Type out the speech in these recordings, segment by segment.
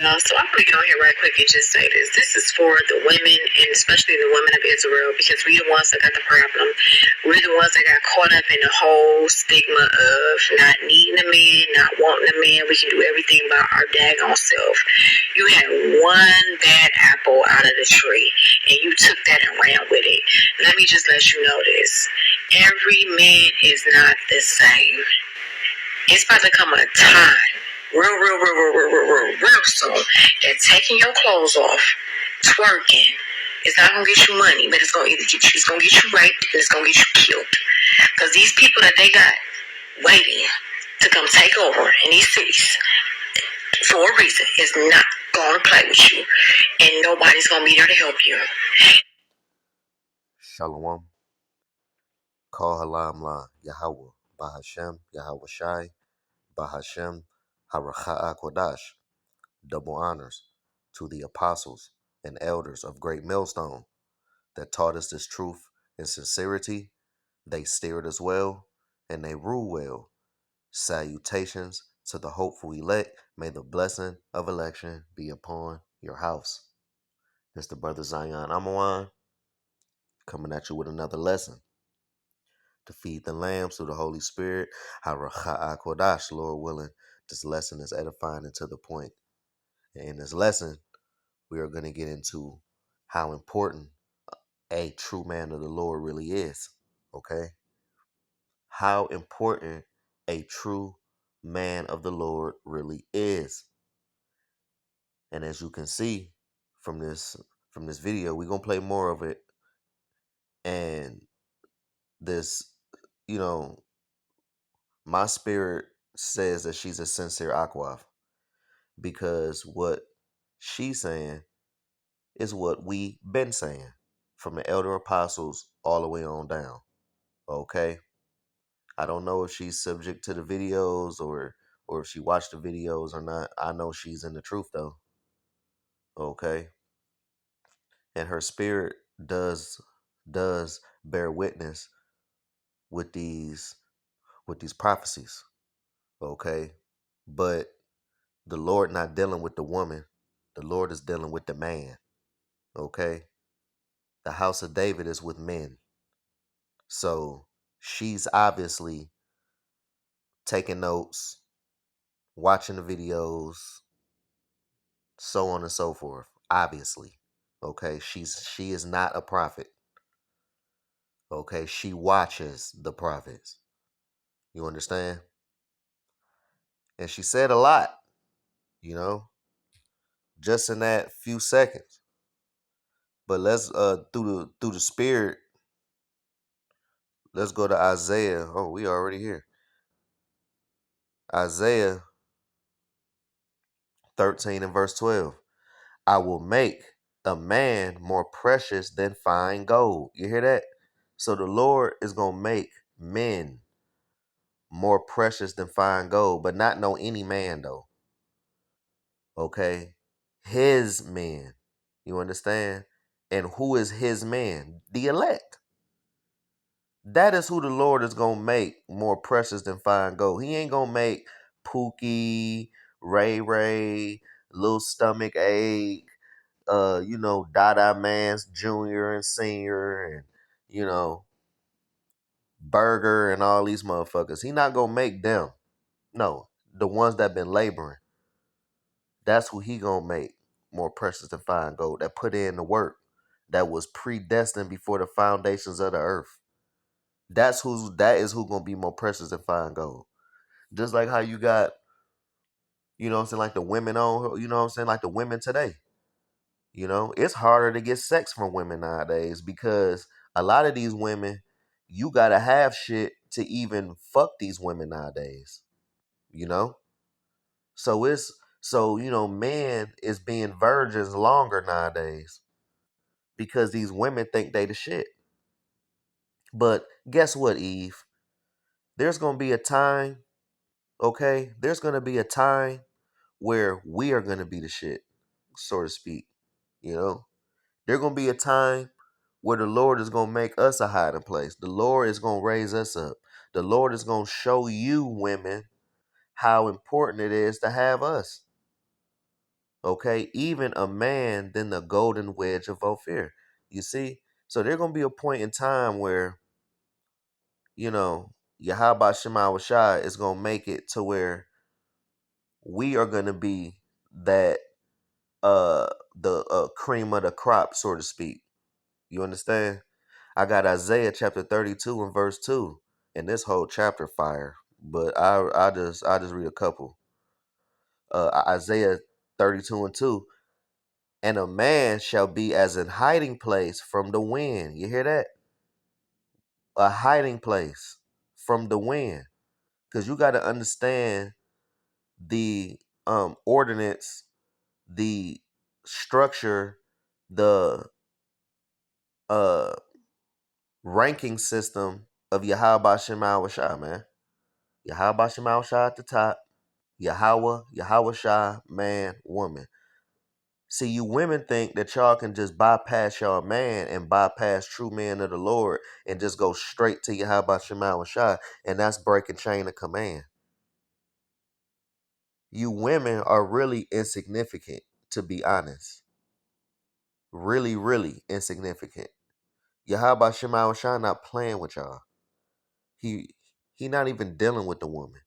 So I'm going to get on here right quick and just say this. This is for the women, and especially the women of Israel, because we're the ones that got the problem. We're the ones that got caught up in the whole stigma of not needing a man, not wanting a man. We can do everything by our daggone self. You had one bad apple out of the tree, and you took that and ran with it. Let me just let you know this. Every man is not the same. It's about to come a time real soon that taking your clothes off, twerking, it's not gonna get you money, but it's gonna get you raped and it's gonna get you killed. Because these people that they got waiting to come take over in these cities for a reason is not gonna play with you, and nobody's gonna be there to help you. Shalom. Kol halam la Yahweh, Bahashem, Yahweh Shai, Bahashem, Haracha'a Kodash. Double honors to the apostles and elders of Great Millstone that taught us this truth in sincerity. They steered us well, and they rule well. Salutations to the hopeful elect. May the blessing of election be upon your house. It's the Brother Zion Amawan coming at you with another lesson. To feed the lambs through the Holy Spirit. Haracha'a Kodash, Lord willing. This lesson is edifying and to the point. And in this lesson, we are going to get into how important a true man of the Lord really is. Okay? How important a true man of the Lord really is. And as you can see from this video, we're going to play more of it. And this, my spirit says that she's a sincere Aquaf, because what she's saying is what we been saying from the elder apostles all the way on down. Okay? I don't know if she's subject to the videos or if she watched the videos or not. I know she's in the truth though. Okay? And her spirit does bear witness with these prophecies. Okay? But the Lord not dealing with the woman. The Lord is dealing with the man. Okay? The house of David is with men. So she's obviously taking notes, watching the videos, so on and so forth. Obviously. Okay? She is not a prophet. Okay? She watches the prophets. You understand? And she said a lot, just in that few seconds. But let's through the spirit, let's go to Isaiah. Oh, we already here. Isaiah 13 and verse 12. I will make a man more precious than fine gold. You hear that? So the Lord is going to make men more precious than fine gold, but not no any man though. Okay? His men. You understand? And who is his man? The elect. That is who the Lord is going to make more precious than fine gold. He ain't going to make Pookie, Ray Ray, Little Stomach Ache, Dada Mans Jr. and Senior, and, Burger and all these motherfuckers. He not going to make them. No, the ones that been laboring. That's who he going to make more precious than fine gold. That put in the work. That was predestined before the foundations of the earth. That is who going to be more precious than fine gold. Just like how you got, like the women like the women today. It's harder to get sex from women nowadays because a lot of these women, you got to have shit to even fuck these women nowadays. So men is being virgins longer nowadays because these women think they the shit. But guess what, Eve? There's going to be a time, okay? There's going to be a time where we are going to be the shit, so to speak. There's going to be a time where the Lord is going to make us a hiding place. The Lord is going to raise us up. The Lord is going to show you, women, how important it is to have us. Okay, even a man than the golden wedge of Ophir. You see? So there's gonna be a point in time where, Yahweh Shema Shai is gonna make it to where we are gonna be that the cream of the crop, so to speak. You understand? I got Isaiah chapter 32 and verse 2, and this whole chapter fire. But I just read a couple. Isaiah 32 and 2. And a man shall be as an hiding place from the wind. You hear that? A hiding place from the wind. Because you got to understand the ordinance, the structure, the uh ranking system of Yahweh Shema Shai, man. Yahweh Shema Shai at the top. Yahweh Shai, man, woman. See, you women think that y'all can just bypass y'all man and bypass true men of the Lord and just go straight to Yahweh Shema Shai, and that's breaking chain of command. You women are really insignificant, to be honest. Really, really insignificant. Yahweh Shema Shai not playing with y'all. He not even dealing with the woman.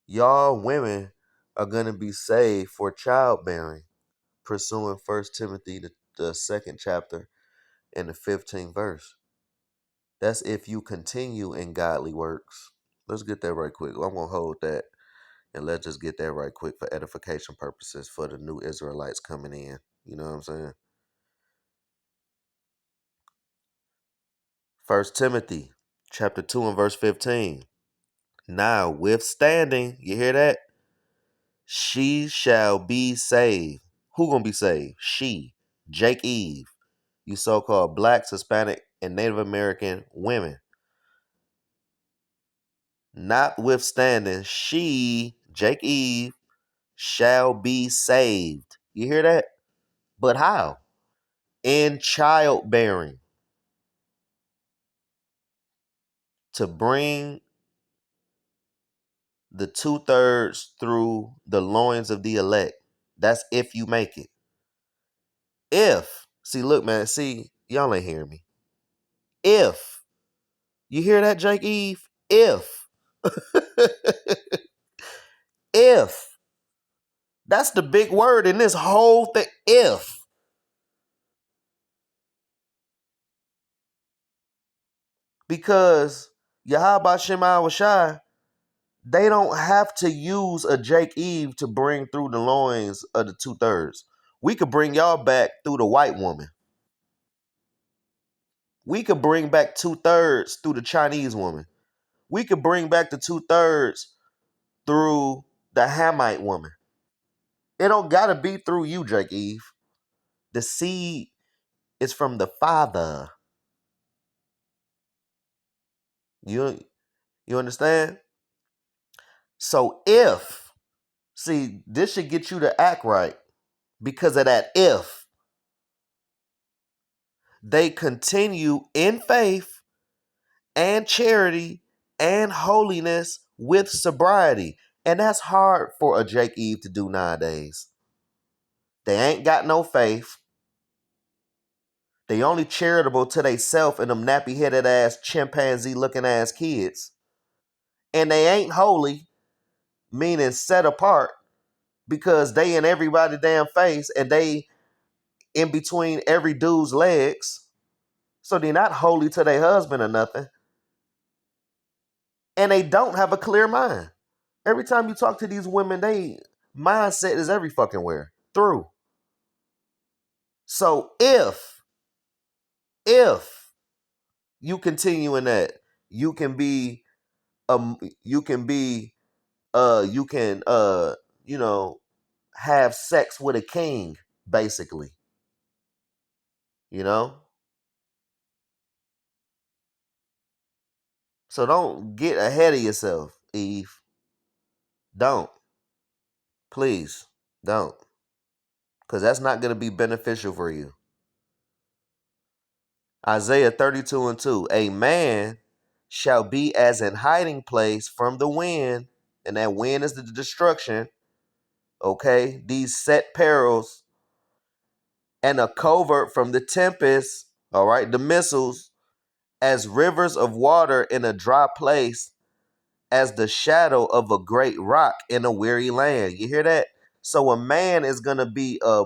Y'all women are gonna be saved for childbearing, pursuing 1 Timothy the second chapter and the 15th verse. That's if you continue in godly works. Let's get that right quick. I'm gonna hold that and let's just get that right quick for edification purposes for the new Israelites coming in. You know what I'm saying? 1 Timothy chapter 2 and verse 15. Now, withstanding, you hear that? She shall be saved. Who gonna be saved? She, Jake Eve, you so-called blacks, Hispanic, and Native American women. Notwithstanding, she, Jake Eve, shall be saved. You hear that? But how? In childbearing. To bring the 2/3 through the loins of the elect. That's if you make it. If, see, look, man, see, y'all ain't hearing me. If, you hear that, Jake Eve? If, if, that's the big word in this whole thing. If. Because Yahweh Shema Shai, they don't have to use a Jake Eve to bring through the loins of the 2/3. We could bring y'all back through the white woman. We could bring back 2/3 through the Chinese woman. We could bring back the 2/3 through the Hamite woman. It don't gotta be through you, Jake Eve. The seed is from the Father. You understand? So if, see, this should get you to act right because of that if. They continue in faith and charity and holiness with sobriety. And that's hard for a Jake Eve to do nowadays. They ain't got no faith. They only charitable to they self and them nappy headed ass chimpanzee looking ass kids. And they ain't holy, meaning set apart, because they in everybody damn face and they in between every dude's legs. So they're not holy to their husband or nothing. And they don't have a clear mind. Every time you talk to these women, they mindset is every fucking where through. So if you continue in that, you can be you can be you can have sex with a king, basically. You know? So don't get ahead of yourself, Eve. Don't. Please, don't. Because that's not going to be beneficial for you. Isaiah 32 and 2. A man shall be as an hiding place from the wind, and that wind is the destruction, Okay, these set perils and a covert from the tempest, all right, the missiles, as rivers of water in a dry place, as the shadow of a great rock in a weary land. You hear that? So a man is gonna be a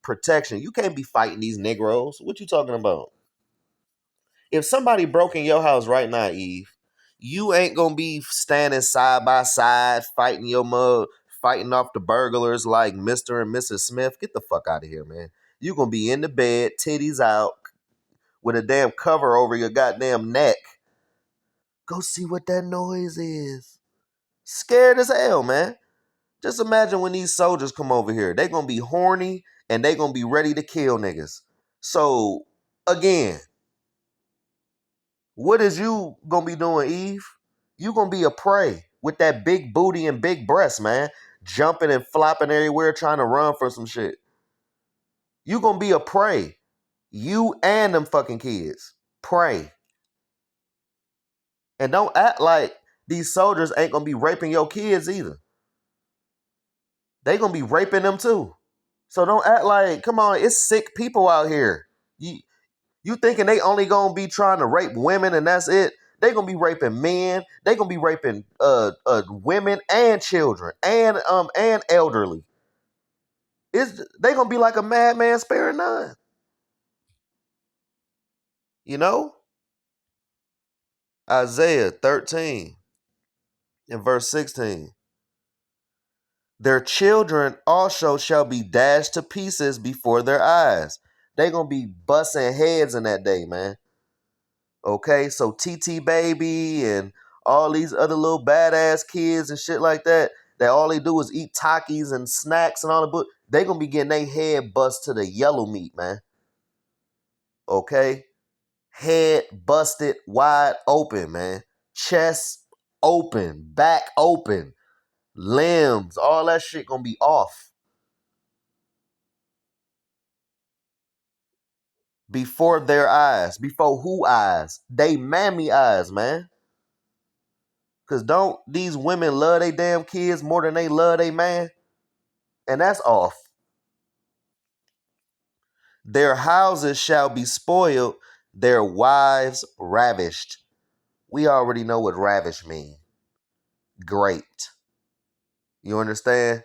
protection. You can't be fighting these Negroes. What you talking about? If somebody broke in your house right now, Eve, you ain't gonna be standing side by side fighting your mug, fighting off the burglars like Mr. and Mrs. Smith. Get the fuck out of here, man. You gonna be in the bed, titties out, with a damn cover over your goddamn neck. Go see what that noise is. Scared as hell, man. Just imagine when these soldiers come over here. They gonna be horny and they gonna be ready to kill niggas. So, again, what is you gonna be doing, Eve? You gonna be a prey with that big booty and big breasts, man. Jumping and flopping everywhere trying to run for some shit. You gonna be a prey. You and them fucking kids. Prey. And don't act like these soldiers ain't gonna be raping your kids either. They gonna be raping them too. So don't act like, come on, it's sick people out here. You thinking they only gonna be trying to rape women and that's it? They gonna be raping men. They gonna be raping women and children and elderly. They gonna be like a madman sparing none. You know? Isaiah 13 and verse 16. Their children also shall be dashed to pieces before their eyes. They gonna be busting heads in that day, man. Okay, so TT Baby and all these other little badass kids and shit like that, that all they do is eat Takis and snacks and all the they gonna be getting their head bust to the yellow meat, man. Okay? Head busted wide open, man. Chest open, back open, limbs, all that shit gonna be off. Before their eyes. Before who eyes? They mammy eyes, man. Cause don't these women love they damn kids more than they love they man? And that's off. Their houses shall be spoiled, their wives ravished. We already know what ravish mean. Great. You understand?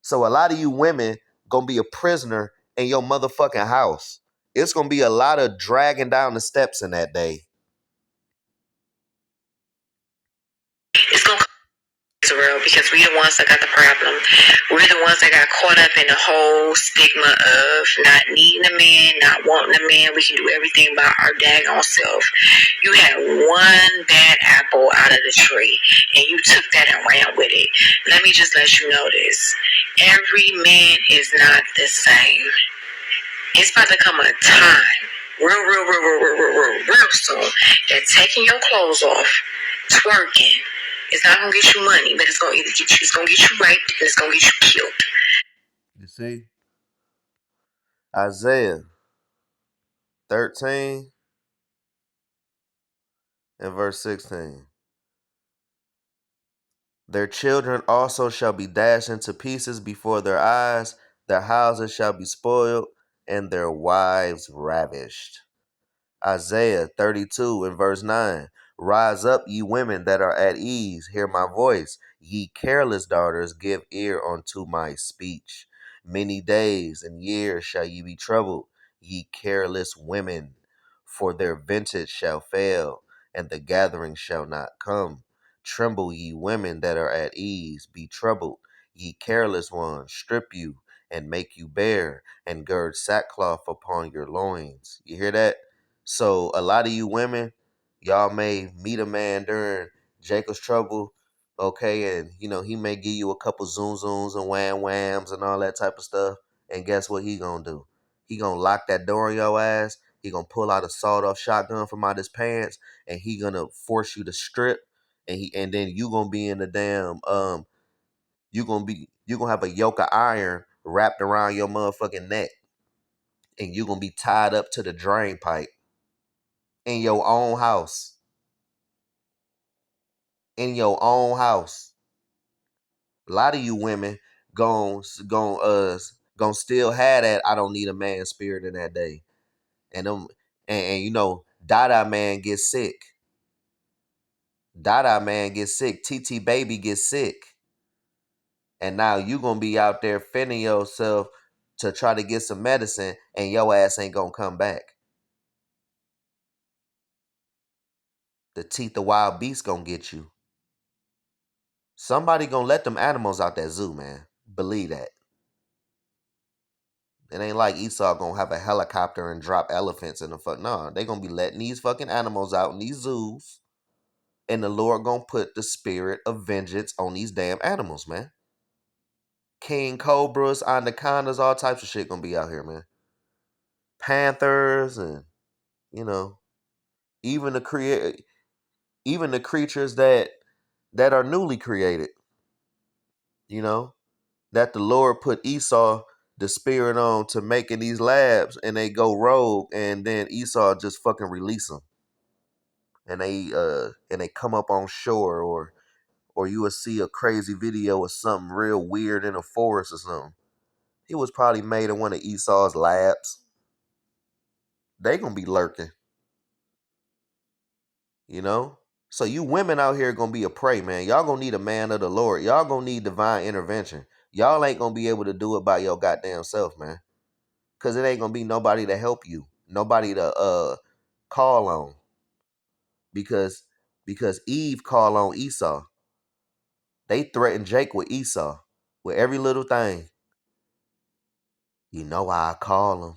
So a lot of you women gonna be a prisoner in your motherfucking house. It's gonna be a lot of dragging down the steps in that day. It's gonna Israel because we the ones that got the problem. We're the ones that got caught up in the whole stigma of not needing a man, not wanting a man. We can do everything by our daggone self. You had one bad apple out of the tree and you took that and ran with it. Let me just let you know this. Every man is not the same. It's about to come a time, real soon, that taking your clothes off, twerking, it's not gonna get you money, but it's gonna either it's gonna get you raped and it's gonna get you killed. You see? Isaiah 13 and verse 16. Their children also shall be dashed into pieces before their eyes, their houses shall be spoiled, and their wives ravished. Isaiah 32 and verse 9. Rise up, ye women that are at ease, hear my voice. Ye careless daughters, give ear unto my speech. Many days and years shall ye be troubled, ye careless women, for their vintage shall fail, and the gathering shall not come. Tremble, ye women that are at ease, be troubled, ye careless ones, strip you and make you bare, and gird sackcloth upon your loins. You hear that? So a lot of you women, y'all may meet a man during Jacob's trouble, okay, and he may give you a couple zoom zooms and wham whams and all that type of stuff. And guess what he gonna do? He gonna lock that door on your ass. He gonna pull out a sawed-off shotgun from out his pants, and he gonna force you to strip, and then you gonna be in the damn you gonna have a yoke of iron wrapped around your motherfucking neck, and you gonna be tied up to the drain pipe in your own house. In your own house. A lot of you women gon' still have that I don't need a man spirit in that day. And them and you know, Dada man gets sick. Dada man gets sick. TT baby gets sick. And now you gonna be out there fending yourself to try to get some medicine, and your ass ain't gonna come back. The teeth of wild beast gonna get you. Somebody gonna let them animals out that zoo, man. Believe that. It ain't like Esau gonna have a helicopter and drop elephants in the fuck. No, they gonna be letting these fucking animals out in these zoos. And the Lord gonna put the spirit of vengeance on these damn animals, man. King cobras, anacondas, all types of shit gonna be out here, man. Panthers and you know, even even the creatures that are newly created, you know, that the Lord put Esau the spirit on to make in these labs, and they go rogue, and then Esau just fucking release them, and they come up on shore, or you will see a crazy video of something real weird in a forest or something. It was probably made in one of Esau's labs. They gonna be lurking, you know. So you women out here gonna be a prey, man. Y'all gonna need a man of the Lord. Y'all gonna need divine intervention. Y'all ain't gonna be able to do it by your goddamn self, man. Cause it ain't gonna be nobody to help you, nobody to call on. Because Eve called on Esau. They threatened Jake with Esau, with every little thing. You know why I call him?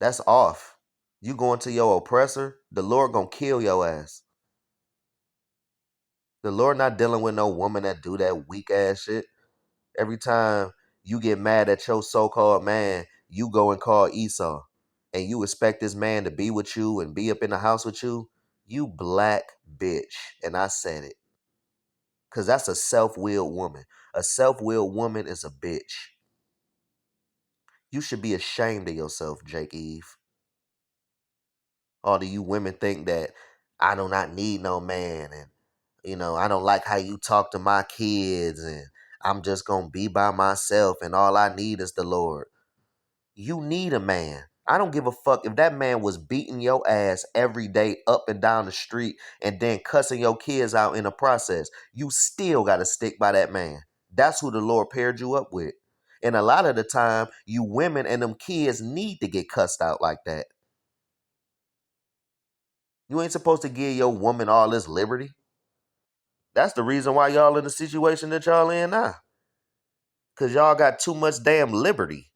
That's off. You going to your oppressor, the Lord gonna kill your ass. The Lord not dealing with no woman that do that weak ass shit. Every time you get mad at your so-called man, you go and call Esau. And you expect this man to be with you and be up in the house with you. You black bitch. And I said it. Because that's a self-willed woman. A self-willed woman is a bitch. You should be ashamed of yourself, Jake Eve. All of you women think that I do not need no man, and you know, I don't like how you talk to my kids, and I'm just gonna be by myself, and all I need is the Lord. You need a man. I don't give a fuck if that man was beating your ass every day up and down the street and then cussing your kids out in the process. You still gotta stick by that man. That's who the Lord paired you up with. And a lot of the time, you women and them kids need to get cussed out like that. You ain't supposed to give your woman all this liberty. That's the reason why y'all in the situation that y'all in now. Because y'all got too much damn liberty.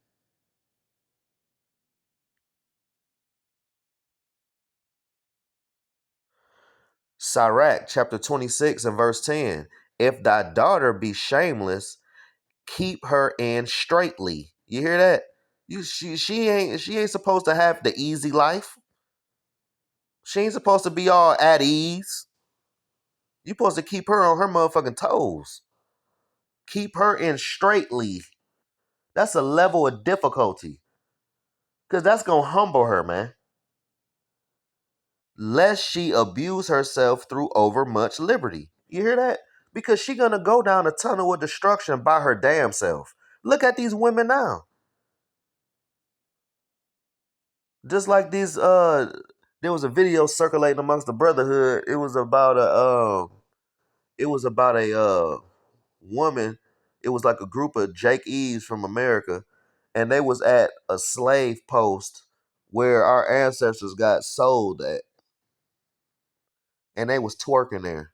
Sirach chapter 26 and verse 10. If thy daughter be shameless, keep her in straitly. You hear that? She ain't supposed to have the easy life. She ain't supposed to be all at ease. You supposed to keep her on her motherfucking toes. Keep her in straitly. That's a level of difficulty. Because that's going to humble her, man. Lest she abuse herself through overmuch liberty. You hear that? Because she going to go down a tunnel of destruction by her damn self. Look at these women now. Just like these, there was a video circulating amongst the brotherhood. It was about a woman. It was like a group of Jake Eves from America, and they was at a slave post where our ancestors got sold at, and they was twerking there,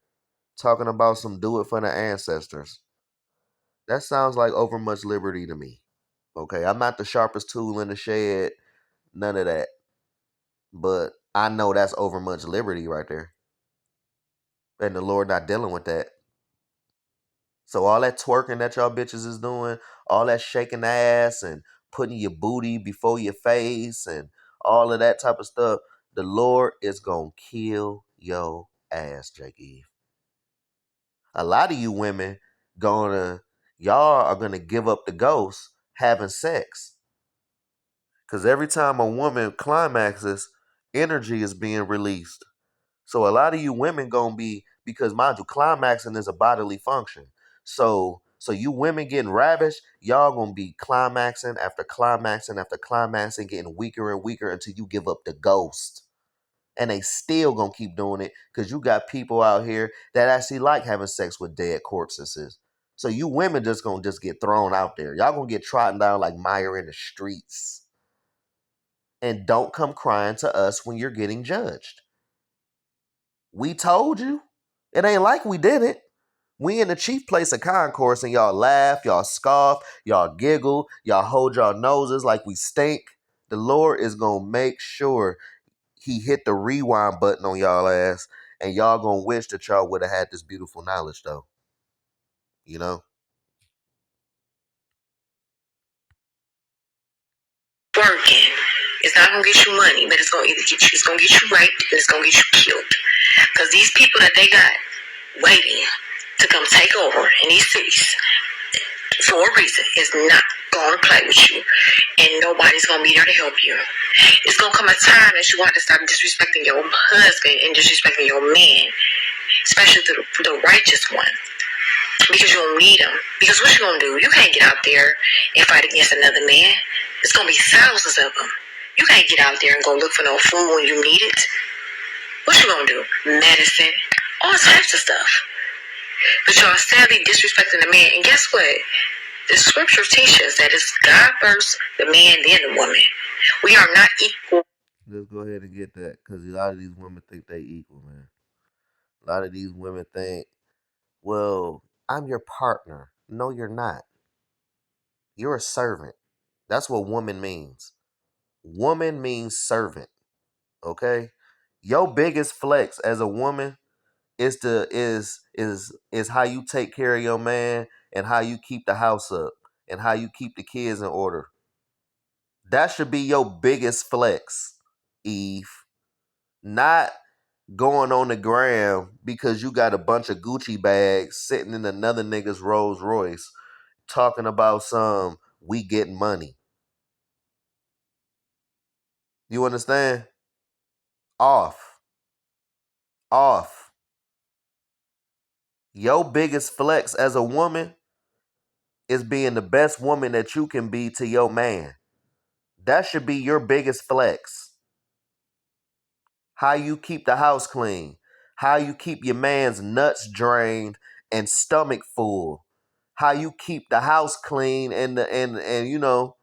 talking about some do it for the ancestors. That sounds like overmuch liberty to me. Okay, I'm not the sharpest tool in the shed, none of that. But I know that's overmuch liberty right there. And the Lord not dealing with that. So all that twerking that y'all bitches is doing, all that shaking the ass and putting your booty before your face and all of that type of stuff, the Lord is going to kill your ass, Jake Eve. A lot of you women y'all are gonna give up the ghost having sex. Because every time a woman climaxes, energy is being released. So a lot of you women gonna be, because mind you, climaxing is a bodily function. So you women getting ravished, y'all gonna be climaxing after climaxing after climaxing, getting weaker and weaker until you give up the ghost. And they still gonna keep doing it because you got people out here that actually like having sex with dead corpses. So you women just gonna just get thrown out there. Y'all gonna get trodden down like mire in the streets. And don't come crying to us when you're getting judged. We told you. It ain't like we did it. We in the chief place of concourse and y'all laugh, y'all scoff, y'all giggle, y'all hold y'all noses like we stink. The Lord is gonna make sure he hit the rewind button on y'all ass, and y'all gonna wish that y'all would have had this beautiful knowledge though. You know? Working. It's not gonna get you money, but it's gonna either get you, it's gonna get you raped and it's gonna get you killed. Because these people that they got waiting to come take over in these cities for a reason is not gonna play with you, and nobody's gonna be there to help you. It's gonna come a time that you want to stop disrespecting your husband and disrespecting your man, especially the righteous one, because you don't need them. Because what you gonna do? You can't get out there and fight against another man. It's gonna be thousands of them. You can't get out there and go look for no food when you need it. What you gonna do? Medicine, all types of stuff. But y'all sadly disrespecting the man. And guess what? The scripture teaches that it's God first, the man, then the woman. We are not equal. Let's go ahead and get that, because a lot of these women think they equal, man. A lot of these women think, well, I'm your partner. No, you're not. You're a servant. That's what woman means. Woman means servant. Okay? Your biggest flex as a woman is how you take care of your man and how you keep the house up and how you keep the kids in order. That should be your biggest flex, Eve. Not going on the gram because you got a bunch of Gucci bags sitting in another nigga's Rolls Royce talking about some we getting money. You understand? Off. Off. Your biggest flex as a woman is being the best woman that you can be to your man. That should be your biggest flex. How you keep the house clean. How you keep your man's nuts drained and stomach full. How you keep the house clean and you know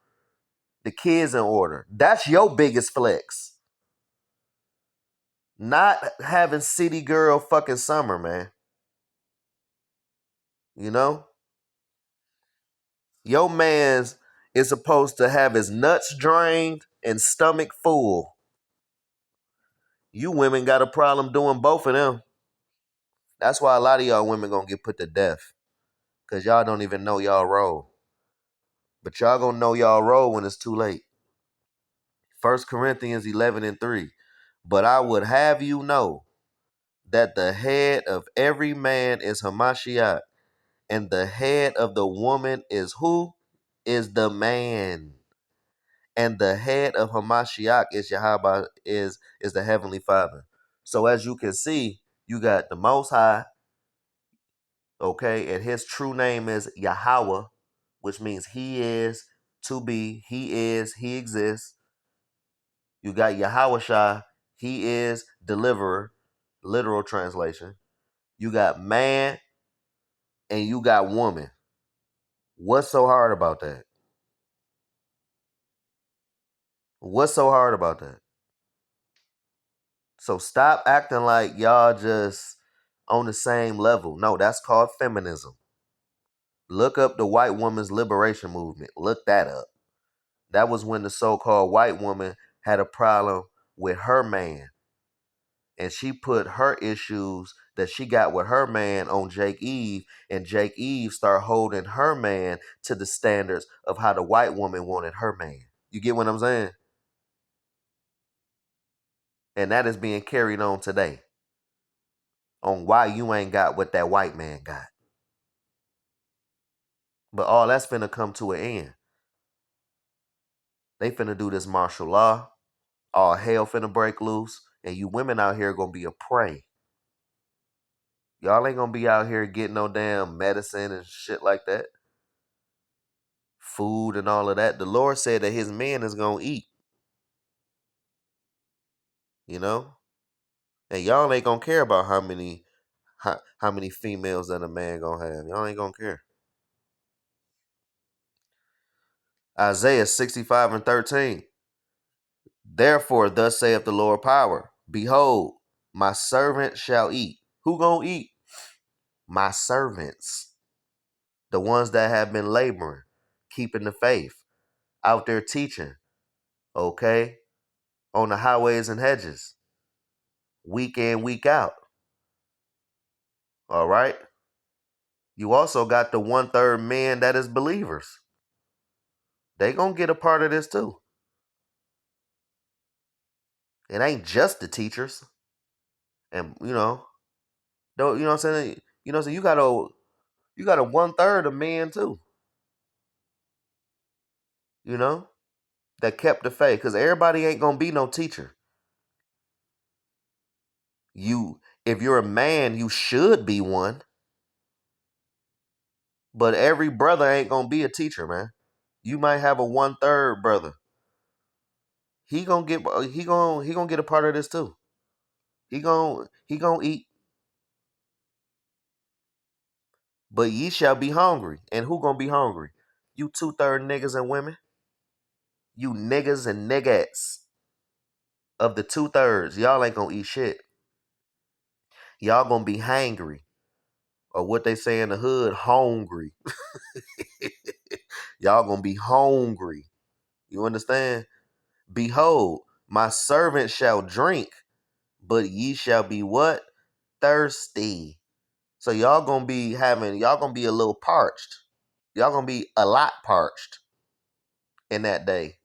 the kids in order. That's your biggest flex. Not having city girl fucking summer, man. You know? Your man's is supposed to have his nuts drained and stomach full. You women got a problem doing both of them. That's why a lot of y'all women gonna get put to death. Cause y'all don't even know y'all role. But y'all gonna know y'all role when it's too late. 1 Corinthians 11:3. But I would have you know that the head of every man is Hamashiach, and the head of the woman is who? Is the man. And the head of Hamashiach is Yahweh, is the Heavenly Father. So as you can see, you got the Most High, okay, and his true name is Yahweh, which means he is to be, he is, he exists. You got Yahweh, he is deliverer, literal translation. You got man and you got woman. What's so hard about that? What's so hard about that? So stop acting like y'all just on the same level. No, that's called feminism. Look up the white woman's liberation movement. Look that up. That was when the so-called white woman had a problem with her man. And she put her issues that she got with her man on Jake Eve, and Jake Eve started holding her man to the standards of how the white woman wanted her man. You get what I'm saying? And that is being carried on today on why you ain't got what that white man got. But all that's finna come to an end. They finna do this martial law. All hell finna break loose. And you women out here gonna be a prey. Y'all ain't gonna be out here getting no damn medicine and shit like that. Food and all of that. The Lord said that his man is gonna eat. You know? And y'all ain't gonna care about how many females that a man gonna have. Y'all ain't gonna care. Isaiah 65:13. Therefore, thus saith the Lord power. Behold, my servant shall eat. Who gonna eat? My servants. The ones that have been laboring, keeping the faith, out there teaching, okay? On the highways and hedges, week in, week out. All right? You also got the 1/3 men that is believers. They gonna get a part of this too. It ain't just the teachers. And don't you know what I'm saying? So you got a 1/3 of men too. You know, that kept the faith. Because everybody ain't gonna be no teacher. If you're a man, you should be one. But every brother ain't gonna be a teacher, man. You might have a 1/3 brother. He gonna get a part of this too. He gonna eat. But ye shall be hungry. And who gonna be hungry? You 2/3 niggas and women. You niggas and niggas. Of the 2/3, y'all ain't gonna eat shit. Y'all gonna be hangry. Or what they say in the hood, hungry. Y'all gonna be hungry. You understand? Behold, my servant shall drink, but ye shall be what? Thirsty. So y'all gonna be a little parched. Y'all gonna be a lot parched in that day.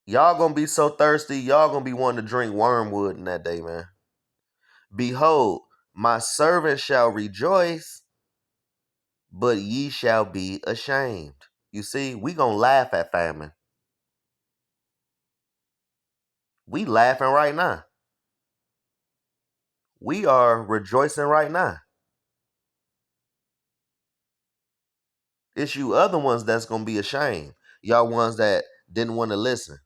Y'all gonna be so thirsty, y'all gonna be wanting to drink wormwood in that day, man. Behold, my servant shall rejoice, but ye shall be ashamed. You see, we gonna laugh at famine. We laughing right now. We are rejoicing right now. It's you other ones that's gonna be ashamed. Y'all ones that didn't want to listen.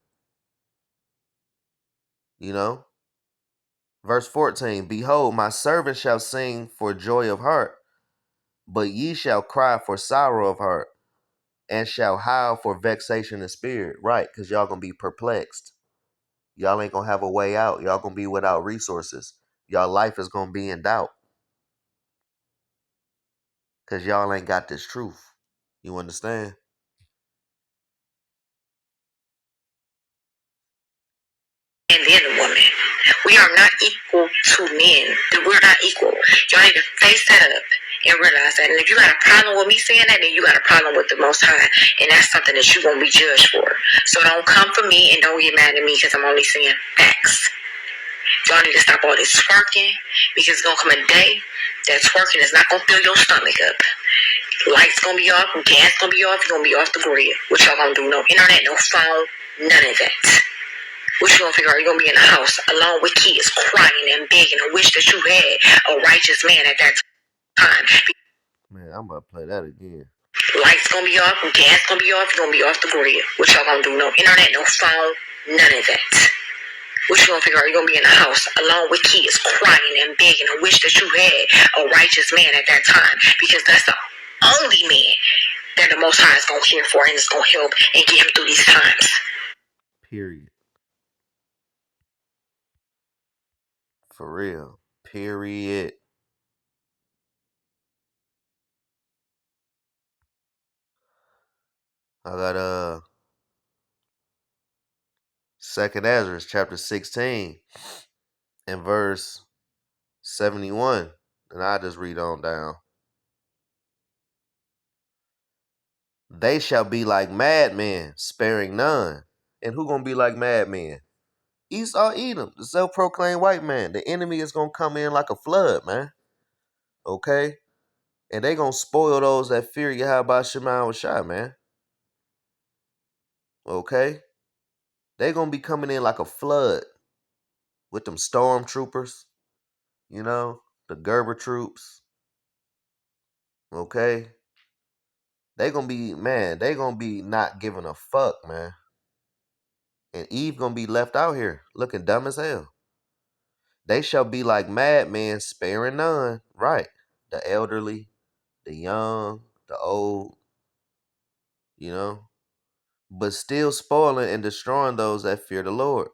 You know? Verse 14, behold, my servant shall sing for joy of heart, but ye shall cry for sorrow of heart, and shall howl for vexation of spirit. Right, because y'all gonna be perplexed. Y'all ain't gonna have a way out. Y'all gonna be without resources. Y'all life is gonna be in doubt. Because y'all ain't got this truth. You understand? And then the woman. We are not equal to men. We're not equal. Y'all need to face that up and realize that. And if you got a problem with me saying that, then you got a problem with the Most High. And that's something that you won't be judged for. So don't come for me and don't get mad at me because I'm only saying facts. Y'all need to stop all this twerking because it's going to come a day that twerking is not going to fill your stomach up. Lights going to be off, gas going to be off, you're going to be off the grid. What y'all going to do? No internet, no phone, none of that. What you gonna figure out? You're gonna be in the house alone with kids crying and begging and wish that you had a righteous man at that time. Man, I'm about to play that again. Lights gonna be off, gas gonna be off, you're gonna be off the grid. What y'all gonna do? No internet, no phone, none of that. What you gonna figure out? You're gonna be in the house alone with kids crying and begging and wish that you had a righteous man at that time. Because that's the only man that the Most High is gonna care for and is gonna help and get him through these times. Period. For real. Period. I got 2nd Ezra chapter 16 and verse 71. And I just read on down. They shall be like madmen, sparing none. And who gonna be like madmen? Esau Edom, the self-proclaimed white man. The enemy is gonna come in like a flood, man. Okay? And they gonna spoil those that fear Yahweh Shema Shai, man. Okay? They gonna be coming in like a flood. with them stormtroopers, you know, the Gerber troops. Okay, they gonna be, man, they gonna be not giving a fuck, man. And Eve gonna be left out here looking dumb as hell. They shall be like madmen, sparing none. Right, the elderly, the young, the old, you know, but still spoiling and destroying those that fear the Lord.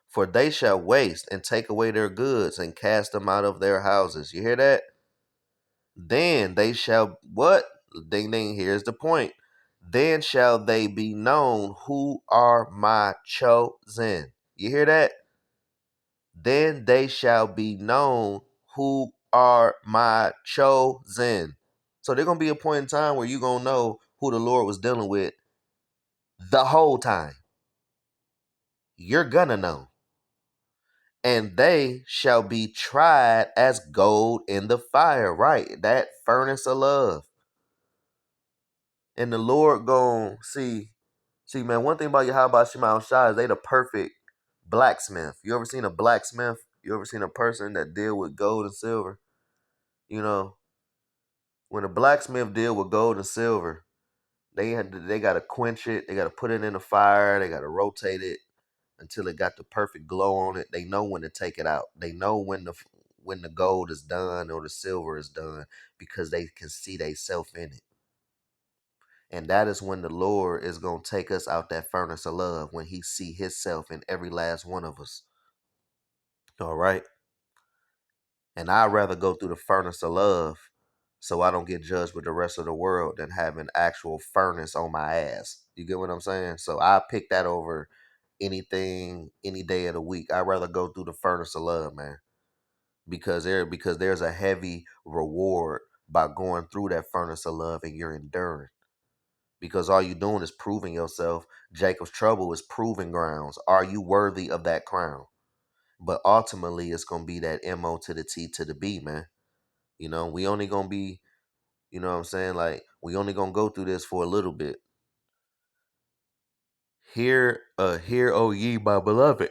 For they shall waste and take away their goods and cast them out of their houses. You hear that? Then they shall, what? Ding ding, here's the point. Then shall they be known who are my chosen. You hear that? Then they shall be known who are my chosen. So there's going to be a point in time where you're going to know who the Lord was dealing with the whole time. You're going to know. And they shall be tried as gold in the fire. Right, that furnace of love. And the Lord gon' see, man, one thing about Yahweh Shema Shai is they the perfect blacksmith. You ever seen a blacksmith? You ever seen a person that deal with gold and silver? You know, when a blacksmith deal with gold and silver, they gotta quench it, they gotta put it in the fire, they gotta rotate it until it got the perfect glow on it. They know when to take it out. They know when the gold is done or the silver is done because they can see they self in it. And that is when the Lord is going to take us out that furnace of love, when he see himself in every last one of us. All right. And I'd rather go through the furnace of love so I don't get judged with the rest of the world than have an actual furnace on my ass. You get what I'm saying? So I pick that over anything, any day of the week. I'd rather go through the furnace of love, man. Because there's a heavy reward by going through that furnace of love and you're enduring. Because all you're doing is proving yourself. Jacob's trouble is proving grounds. Are you worthy of that crown? But ultimately, it's going to be that MO to the T to the B, man. You know, we only going to be, you know what I'm saying? Like, we only going to go through this for a little bit. Hear, O ye, my beloved.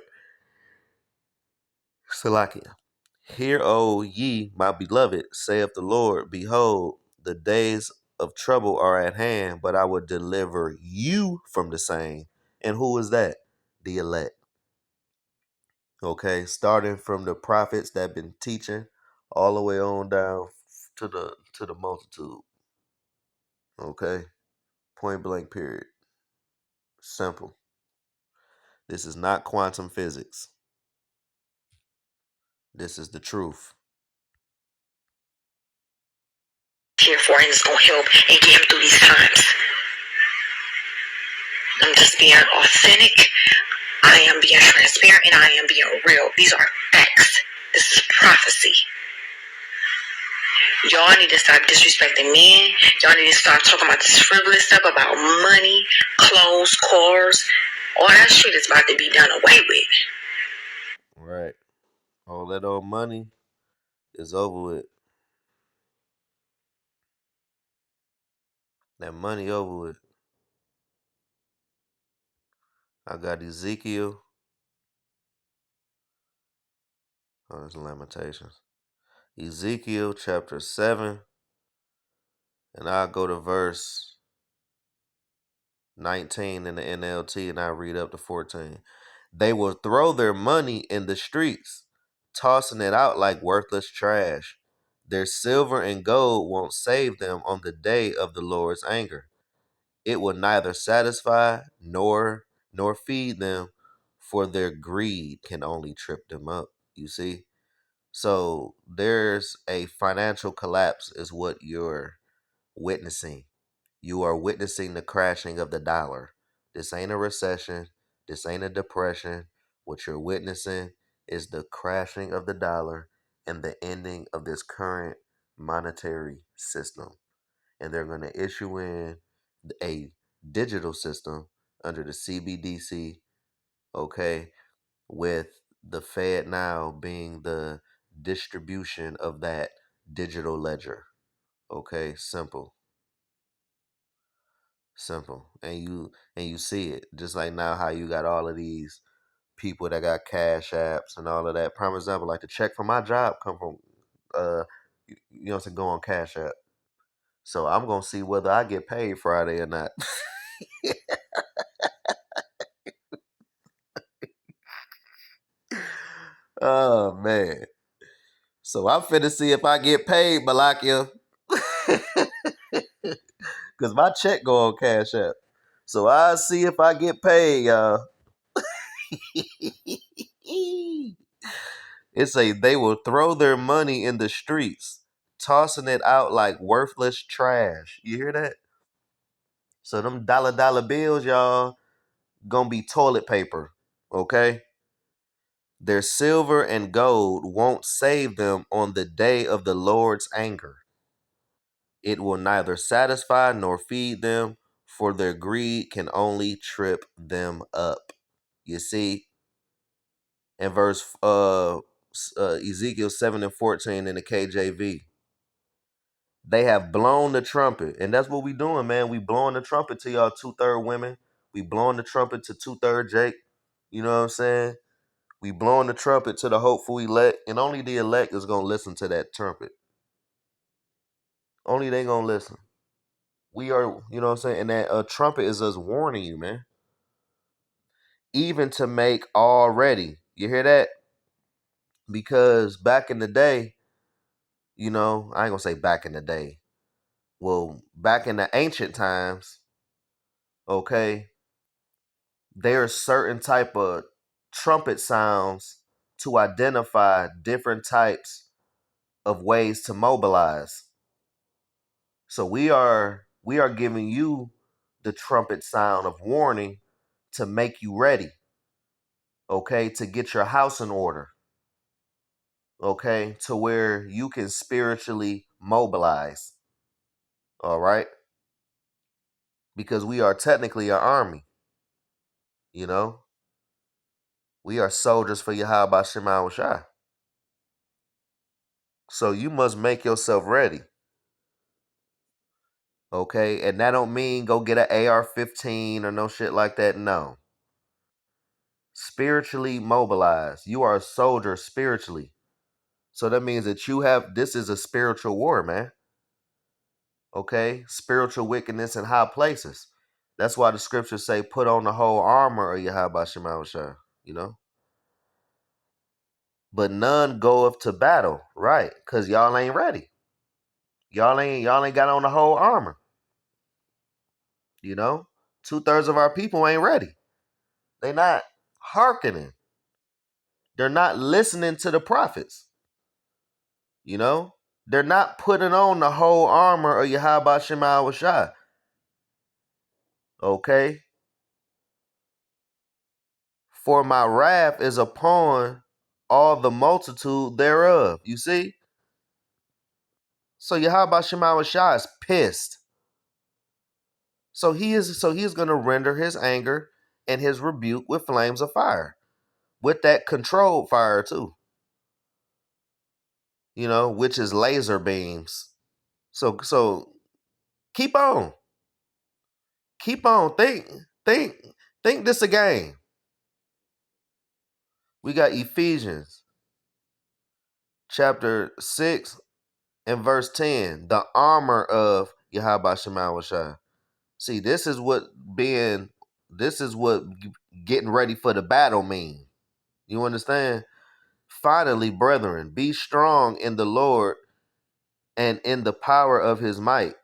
Salakia. Hear, O ye, my beloved, saith the Lord. Behold, the days of trouble are at hand, but I will deliver you from the same. And who is that? The elect. Okay, starting from the prophets that been teaching all the way on down to the multitude. Okay, point blank period. Simple. This is not quantum physics. This is the truth. Here for, and it's gonna help and get him through these times. I'm just being authentic. I am being transparent, and I am being real. These are facts. This is prophecy. Y'all need to stop disrespecting men. Y'all need to stop talking about this frivolous stuff about money, clothes, cars. All that shit is about to be done away with. Right. All that old money is over with. That money over with. I got Ezekiel. Oh, there's Lamentations. Ezekiel chapter 7. And I'll go to verse 19 in the NLT and I'll read up to 14. They will throw their money in the streets, tossing it out like worthless trash. Their silver and gold won't save them on the day of the Lord's anger. It will neither satisfy nor feed them, for their greed can only trip them up. You see? So there's a financial collapse is what you're witnessing. You are witnessing the crashing of the dollar. This ain't a recession. This ain't a depression. What you're witnessing is the crashing of the dollar and the ending of this current monetary system. And they're going to issue in a digital system under the CBDC, okay, with the Fed now being the distribution of that digital ledger. Okay, simple. Simple. And you see it. Just like now how you got all of these people that got cash apps and all of that. Prime example, like the check from my job come from you know what I'm saying, go on Cash App. So I'm gonna see whether I get paid Friday or not. Oh man. So I'm finna see if I get paid, Malakia. Cause my check go on Cash App. So I'll see if I get paid, y'all. It say they will throw their money in the streets, tossing it out like worthless trash. You hear that? So them dollar bills, y'all, gonna be toilet paper. Okay? Their silver and gold won't save them on the day of the Lord's anger. It will neither satisfy nor feed them, for their greed can only trip them up. You see, in verse Ezekiel 7 and 14 in the KJV, they have blown the trumpet. And that's what we doing, man. We blowing the trumpet to y'all 2/3 women. We blowing the trumpet to 2/3 Jake. You know what I'm saying? We blowing the trumpet to the hopeful elect. And only the elect is going to listen to that trumpet. Only they going to listen. We are, you know what I'm saying? And that trumpet is us warning you, man. Even to make all ready. You hear that? Because back in the day, you know, I ain't going to say back in the day. Well, back in the ancient times, okay, there are certain type of trumpet sounds to identify different types of ways to mobilize. So we are giving you the trumpet sound of warning to make you ready, okay, to get your house in order, okay, to where you can spiritually mobilize, all right, because we are technically an army, you know, we are soldiers for Yahweh Shema Shai. So you must make yourself ready, okay, and that don't mean go get an AR-15 or no shit like that. No, spiritually mobilize. You are a soldier spiritually. So that means that this is a spiritual war, man. Okay? Spiritual wickedness in high places. That's why the scriptures say, put on the whole armor of Yahweh Shema Shai, you know? But none goeth to battle, right? Because y'all ain't ready. Y'all ain't got on the whole armor. You know? 2/3 of our people ain't ready. They not hearkening. They're not listening to the prophets. You know? They're not putting on the whole armor of Yahweh Shema Shai. Okay? For my wrath is upon all the multitude thereof. You see? So Yahweh Shema Shai is pissed. So he's gonna render his anger and his rebuke with flames of fire. With that controlled fire too. You know, which is laser beams. So keep on. Keep on. Think this a game. We got Ephesians chapter 6 and verse 10. The armor of Yahweh Shema Shai. See, this is what getting ready for the battle mean. You understand? Finally, brethren, be strong in the Lord and in the power of his might.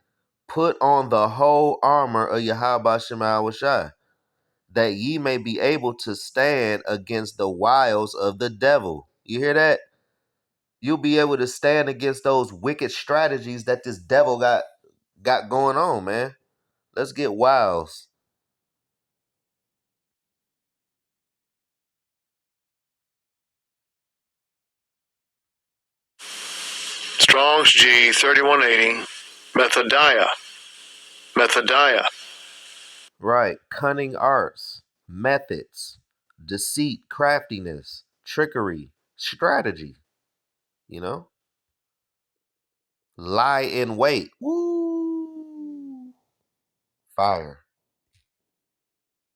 Put on the whole armor of Yahweh Shema Shai, that ye may be able to stand against the wiles of the devil. You hear that? You'll be able to stand against those wicked strategies that this devil got going on, man. Let's get wiles. Strong's G 3180. Methodiah. Right. Cunning arts, methods, deceit, craftiness, trickery, strategy. You know? Lie in wait. Woo. Fire.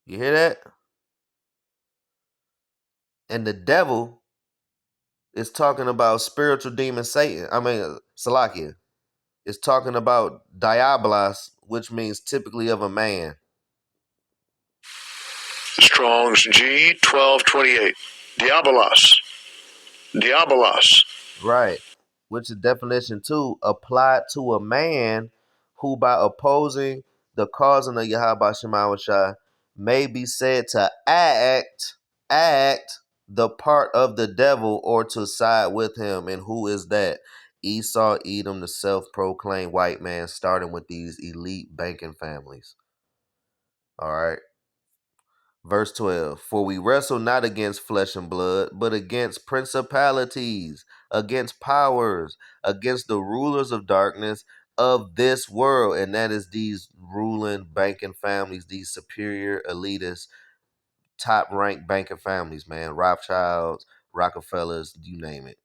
You hear that? And the devil is talking about spiritual demon Satan. Salakia. It's talking about diabolos, which means typically of a man. Strong's G 1228. Diabolos. Diabolos. Right. Which is definition 2, applied to a man who by opposing the causing of Yahweh Shema Shai may be said to act the part of the devil or to side with him. And who is that? Esau, Edom, the self-proclaimed white man, starting with these elite banking families. All right. Verse 12, for we wrestle not against flesh and blood, but against principalities, against powers, against the rulers of darkness of this world. And that is these ruling banking families, these superior elitists, top ranked banking families, man. Rothschilds, Rockefellers, you name it.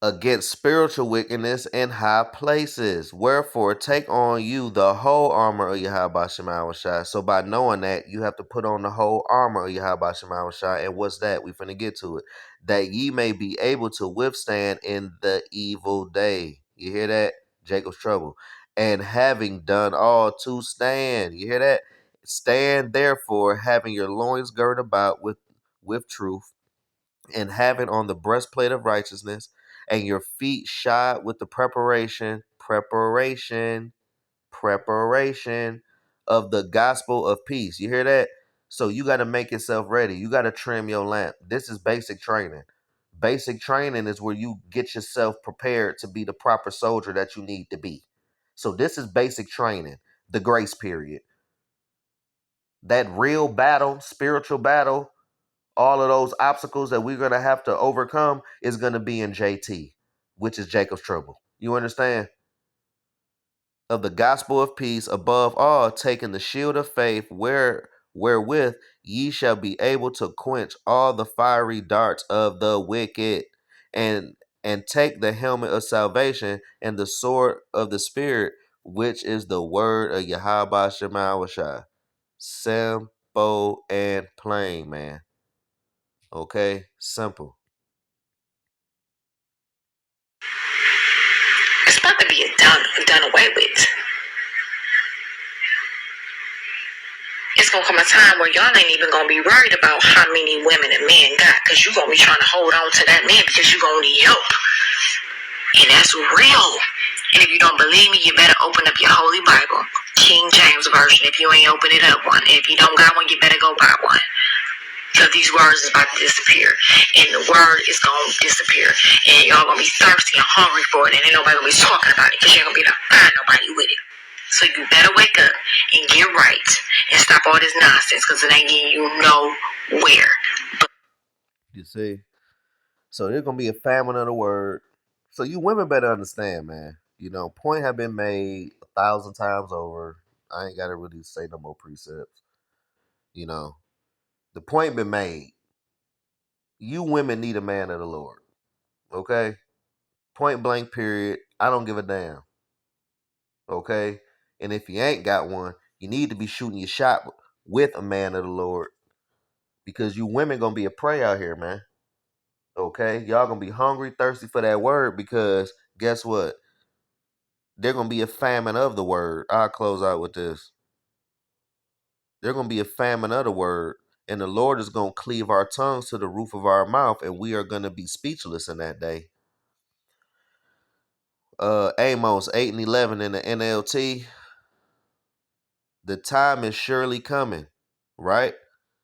Against spiritual wickedness in high places. Wherefore, take on you the whole armor of Yahweh Shema Shai. So by knowing that, you have to put on the whole armor of Yahweh Shema Shai. And what's that? We finna get to it. That ye may be able to withstand in the evil day. You hear that? Jacob's trouble. And having done all to stand. You hear that? Stand therefore, having your loins girded about with truth, and having on the breastplate of righteousness, and your feet shod with the preparation of the gospel of peace. You hear that? So you got to make yourself ready. You got to trim your lamp. This is basic training. Basic training is where you get yourself prepared to be the proper soldier that you need to be. So this is basic training, the grace period. That real battle, spiritual battle, all of those obstacles that we're going to have to overcome is going to be in JT, which is Jacob's trouble. You understand? Of the gospel of peace, above all, taking the shield of faith, wherewith ye shall be able to quench all the fiery darts of the wicked, and take the helmet of salvation and the sword of the Spirit, which is the word of Yahweh Shema Shai. Simple and plain, man. Okay, simple. It's about to be done away with. It's gonna come a time where y'all ain't even gonna be worried about how many women and men got, because you gonna be trying to hold on to that man because you gonna need help. And that's real. And if you don't believe me, you better open up your Holy Bible, King James Version. If you ain't open it up one, if you don't got one, you better go buy one. Because these words is about to disappear, and the word is gonna disappear, and y'all gonna be thirsty and hungry for it, and ain't nobody gonna be talking about it because you ain't gonna be able to find nobody with it. So you better wake up and get right and stop all this nonsense, because it ain't getting you nowhere. You see? So there's gonna be a famine of the word. So you women better understand, man. You know, point have been made 1,000 times over. I ain't gotta really say no more precepts. You know, the point been made. You women need a man of the Lord. Okay? Point blank period. I don't give a damn. Okay? And if you ain't got one, you need to be shooting your shot with a man of the Lord. Because you women gonna be a prey out here, man. Okay? Y'all gonna be hungry, thirsty for that word, because guess what? They're gonna be a famine of the word. I'll close out with this. They're gonna be a famine of the word, and the Lord is gonna cleave our tongues to the roof of our mouth, and we are gonna be speechless in that day. Amos 8 and 11 in the NLT. The time is surely coming, right?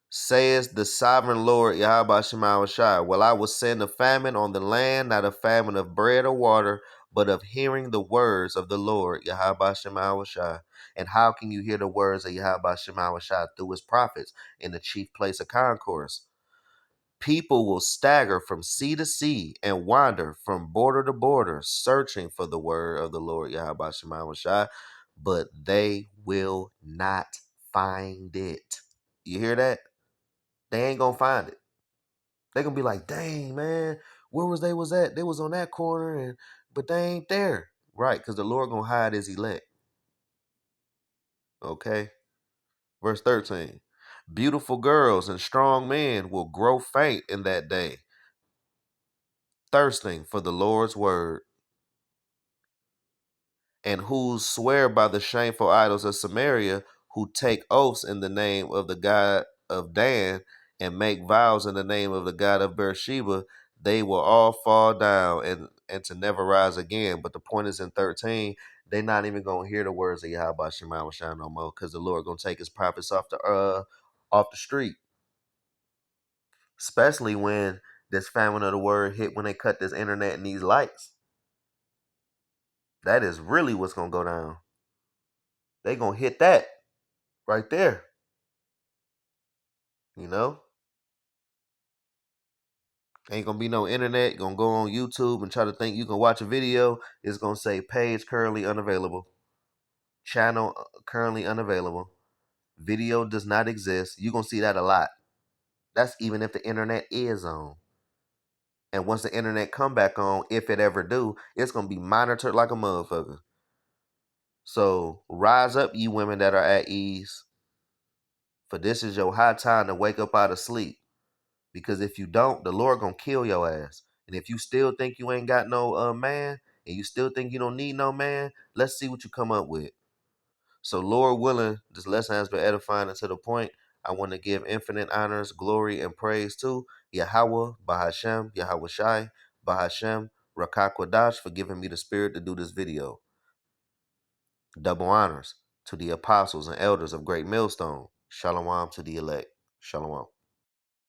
Says the sovereign Lord Yahweh Shema Shai. Well, I will send a famine on the land, not a famine of bread or water, but of hearing the words of the Lord Yahweh Shema Shai. And how can you hear the words of Yahweh Shema Shai? Through his prophets in the chief place of concourse. People will stagger from sea to sea and wander from border to border, searching for the word of the Lord Yahweh Shema Shai, but they will not find it. You hear that? They ain't gonna find it. They gonna be like, dang, man, where was they was at? They was on that corner, but they ain't there. Right, because the Lord gonna hide his elect. Okay? Verse 13. Beautiful girls and strong men will grow faint in that day, thirsting for the Lord's word, and who swear by the shameful idols of Samaria, who take oaths in the name of the God of Dan, and make vows in the name of the God of Beersheba, they will all fall down and to never rise again. But the point is in 13, they're not even going to hear the words of Yahweh Shema Shah no more, because the Lord going to take his prophets off the street. Especially when this famine of the word hit, when they cut this internet and these lights. That is really what's going to go down. They going to hit that right there. You know? Ain't going to be no internet. You're going to go on YouTube and try to think you can watch a video. It's going to say page currently unavailable. Channel currently unavailable. Video does not exist. You're going to see that a lot. That's even if the internet is on. And once the internet come back on, if it ever do, it's going to be monitored like a motherfucker. So rise up, ye women that are at ease, for this is your high time to wake up out of sleep. Because if you don't, the Lord gonna kill your ass. And if you still think you ain't got no man, and you still think you don't need no man, let's see what you come up with. So Lord willing, this lesson has been edifying and to the point. I want to give infinite honors, glory, and praise to Yahweh, Bahashem, Yahweh Shai, Bahashem, Rakakwadash for giving me the spirit to do this video. Double honors to the apostles and elders of Great Millstone. Shalom to the elect. Shalom.